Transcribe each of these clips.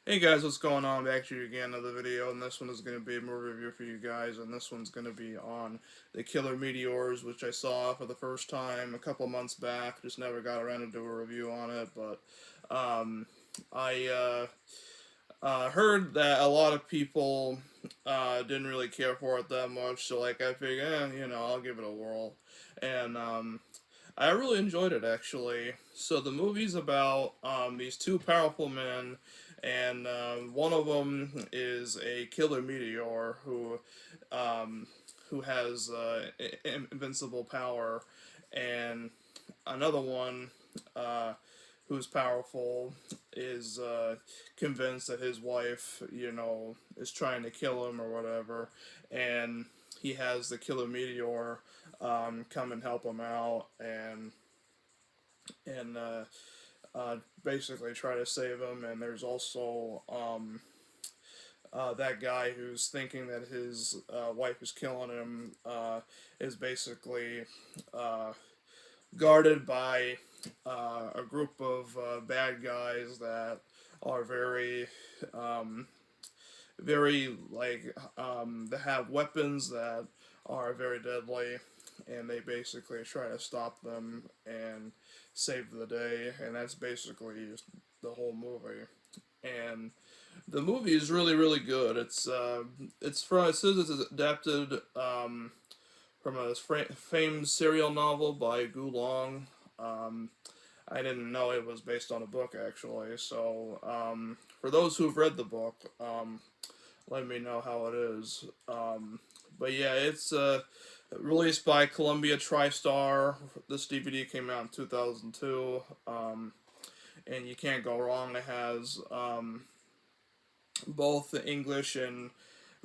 Hey guys, what's going on? Back to you again, another video, and this one is going to be a movie review for you guys, and this one's going to be on the Killer Meteors, which I saw for the first time a couple months back. Just never got around to do a review on it, but I heard that a lot of people didn't really care for it that much, so like I figured, I'll give it a whirl, and I really enjoyed it actually. So the movie's about these two powerful men, and one of them is a killer meteor um, who has invincible power, and another one uh, who's powerful is convinced that his wife, is trying to kill him or whatever, and he has the killer meteor come and help him out and basically try to save him. And there's also that guy who's thinking that his wife is killing him is basically uh, guarded by a group of bad guys that are um, very they have weapons that are very deadly, and they basically try to stop them and save the day, and that's basically the whole movie. And the movie is really really good. It says it's adapted from a famed serial novel by Gu Long. Um, I didn't know it was based on a book actually. So for those who've read the book, let me know how it is. But yeah, it's released by Columbia TriStar. This DVD came out in 2002, and you can't go wrong. It has both the English and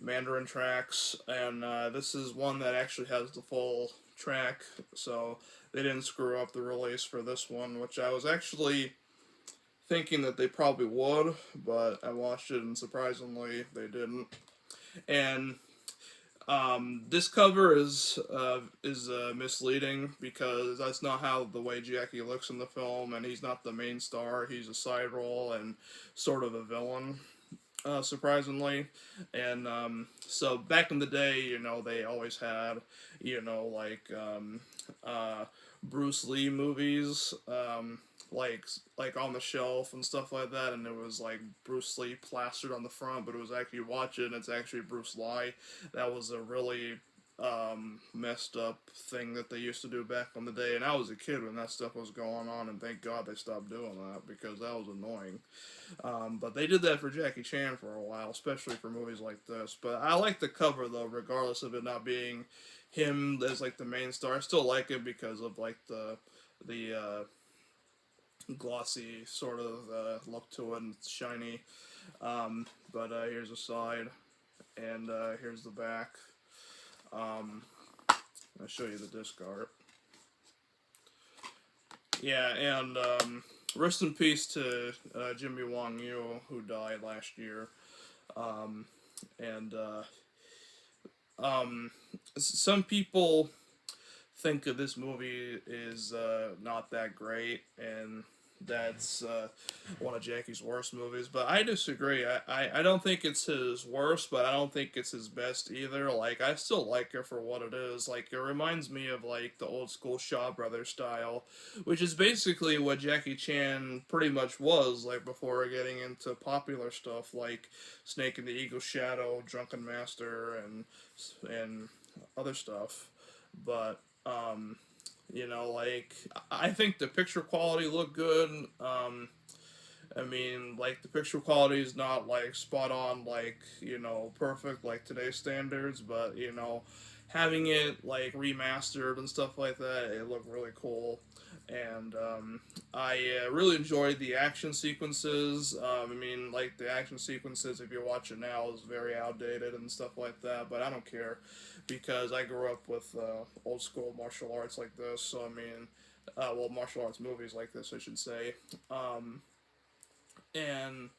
Mandarin tracks, and this is one that actually has the full track, so they didn't screw up the release for this one, which I was actually thinking that they probably would, but I watched it and surprisingly they didn't. And this cover is misleading because that's not how the way Jackie looks in the film, and he's not the main star. He's a side role and sort of a villain, surprisingly. And so back in the day, they always had, like Bruce Lee movies, like on the shelf and stuff like that, and it was like Bruce Lee plastered on the front, but it was actually you watch it and it's actually Bruce Lee. That was a really messed up thing that they used to do back in the day, and I was a kid when that stuff was going on, and thank God they stopped doing that because that was annoying. But they did that for Jackie Chan for a while, especially for movies like this. But I like the cover though, regardless of it not being him as like the main star. I still like it because of like the glossy sort of look to it, and it's shiny. But here's the side, and here's the back. I'll show you the disc art. Yeah, and rest in peace to Jimmy Wong Yu, who died last year. Um, and um, some people think that this movie is not that great, and that's one of Jackie's worst movies. But I disagree. I don't think it's his worst, but I don't think it's his best either. Like, I still like it for what it is. Like, it reminds me of, like, the old school Shaw Brothers style, which is basically what Jackie Chan pretty much was, like, before getting into popular stuff like Snake and the Eagle's Shadow, Drunken Master, and other stuff. But like I think the picture quality looked good. I mean, like the picture quality is not like spot on, like perfect like today's standards, but having it like remastered and stuff like that, it looked really cool. And I really enjoyed the action sequences. I mean, like the action sequences, if you watch it now, is very outdated and stuff like that. But I don't care because I grew up with old school martial arts like this. So I mean, well, martial arts movies like this, I should say. Um, and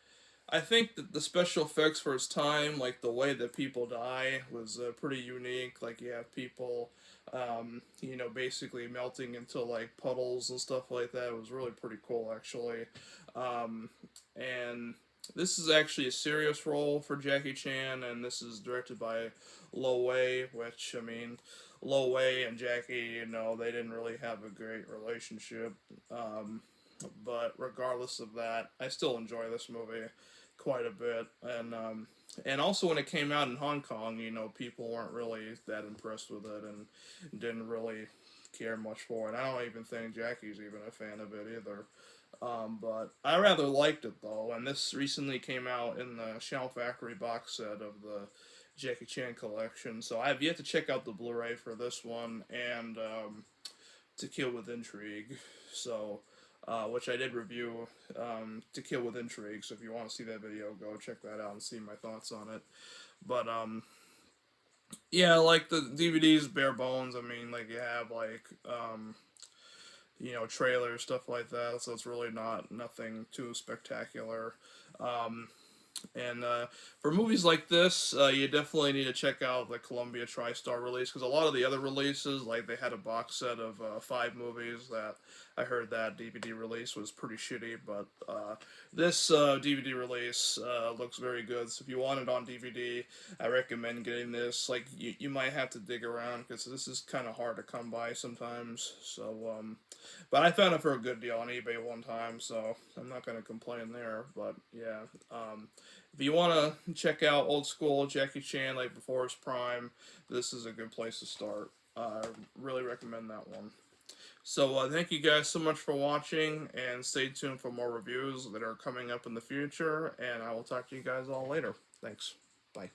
I think that the special effects for its time, like the way that people die, was pretty unique. Like you have people, basically melting into like puddles and stuff like that. It was really pretty cool, actually. Um, and This is actually a serious role for Jackie Chan, and this is directed by Lo Wei, which, I mean, Lo Wei and Jackie, they didn't really have a great relationship. Um, but regardless of that, I still enjoy this movie quite a bit. And also when it came out in Hong Kong, people weren't really that impressed with it and didn't really care much for it. I don't even think Jackie's even a fan of it either. But I rather liked it though, and this recently came out in the Shell Factory box set of the Jackie Chan collection. So I've yet to check out the Blu-ray for this one and To Kill with Intrigue. So, which I did review To Kill with Intrigue. So if you want to see that video, go check that out and see my thoughts on it. But yeah, like the DVD's bare bones. I mean, like you have like trailers, stuff like that. So it's really nothing too spectacular. Um, and for movies like this, you definitely need to check out the Columbia TriStar release because a lot of the other releases, like they had a box set of 5 movies that I heard that DVD release was pretty shitty, but this DVD release looks very good. So if you want it on DVD, I recommend getting this. Like you might have to dig around because this is kind of hard to come by sometimes. So, but I found it for a good deal on eBay one time, so I'm not gonna complain there. But yeah. If you want to check out old school Jackie Chan, like before his prime, this is a good place to start. I really recommend that one. So thank you guys so much for watching, and stay tuned for more reviews that are coming up in the future, and I will talk to you guys all later. Thanks. Bye.